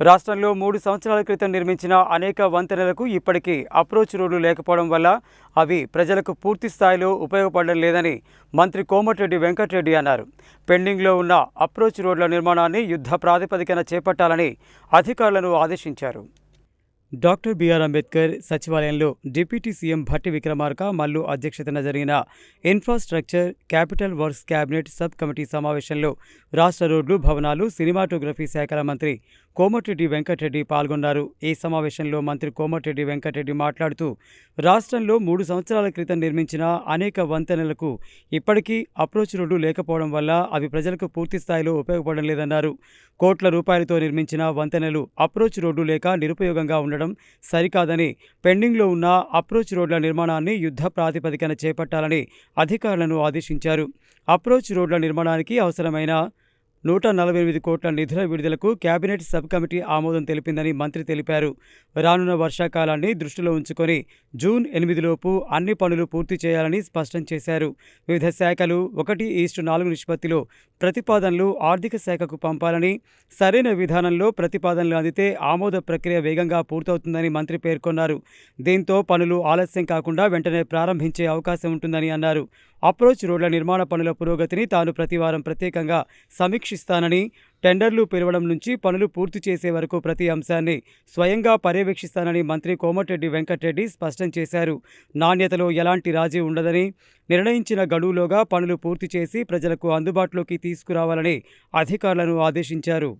రాష్ట్రంలో 3 సంవత్సరాల క్రితం నిర్మించిన అనేక వంతెనలకు ఇప్పటికీ అప్రోచ్ రోడ్లు లేకపోవడం వల్ల అవి ప్రజలకు పూర్తి స్థాయిలో ఉపయోగపడడం లేదని మంత్రి కోమటిరెడ్డి వెంకటరెడ్డి అన్నారు. పెండింగ్లో ఉన్న అప్రోచ్ రోడ్ల నిర్మాణాన్ని యుద్ధ ప్రాతిపదికన చేపట్టాలని అధికారులను ఆదేశించారు. డాక్టర్ బిఆర్ అంబేద్కర్ సచివాలయంలో డిప్యూటీ సీఎం భట్టి విక్రమార్క మల్లు అధ్యక్షతన జరిగిన infrastructure capital works cabinet sub committee సమావేశంలో రాష్ట్ర రోడ్లు, భవనాలు, సినిమాటోగ్రఫీ శాఖల మంత్రి కోమటిరెడ్డి వెంకటరెడ్డి పాల్గొన్నారు. ఈ సమావేశంలో మంత్రి కోమటిరెడ్డి వెంకటరెడ్డి మాట్లాడుతూ, రాష్ట్రంలో 3 సంవత్సరాల క్రితం నిర్మించిన అనేక వంతెనలకు ఇప్పటికీ అప్రోచ్ రోడ్డు లేకపోవడం వల్ల అవి ప్రజలకు పూర్తి స్థాయిలో ఉపయోగపడడం లేదన్నారు. కోట్ల రూపాయలతో నిర్మించిన వంతెనలు అప్రోచ్ రోడ్డు లేక నిరుపయోగంగా ఉండడం సరికాదని, పెండింగ్లో ఉన్న అప్రోచ్ రోడ్ల నిర్మాణాన్ని యుద్ధ ప్రాతిపదికన చేపట్టాలని అధికారులను ఆదేశించారు. అప్రోచ్ రోడ్ల నిర్మాణానికి అవసరమైన 148 కోట్ల నిధుల విడుదలకు కేబినెట్ సబ్ కమిటీ ఆమోదం తెలిపిందని మంత్రి తెలిపారు. రానున్న వర్షాకాలాన్ని దృష్టిలో ఉంచుకొని జూన్ 8లోపు అన్ని పనులు పూర్తి చేయాలని స్పష్టం చేశారు. వివిధ శాఖలు 1:4 నిష్పత్తిలో ప్రతిపాదనలు ఆర్థిక శాఖకు పంపాలని, సరైన విధానంలో ప్రతిపాదనలు అందితే ఆమోద ప్రక్రియ వేగంగా పూర్తవుతుందని మంత్రి పేర్కొన్నారు. దీంతో పనులు ఆలస్యం కాకుండా వెంటనే ప్రారంభించే అవకాశం ఉంటుందని అన్నారు. అప్రోచ్ రోడ్ల నిర్మాణ పనుల పురోగతిని తాను ప్రతివారం ప్రత్యేకంగా సమీక్షిస్తానని, టెండర్లు పిలవడం నుంచి పనులు పూర్తి చేసే వరకు ప్రతి అంశాన్ని స్వయంగా పర్యవేక్షిస్తానని మంత్రి కోమటిరెడ్డి వెంకటరెడ్డి స్పష్టం చేశారు. నాణ్యతలో ఎలాంటి రాజీ ఉండదని, నిర్ణయించిన గడువులోగా పనులు పూర్తి చేసి ప్రజలకు అందుబాటులోకి తీసుకురావాలని అధికారులను ఆదేశించారు.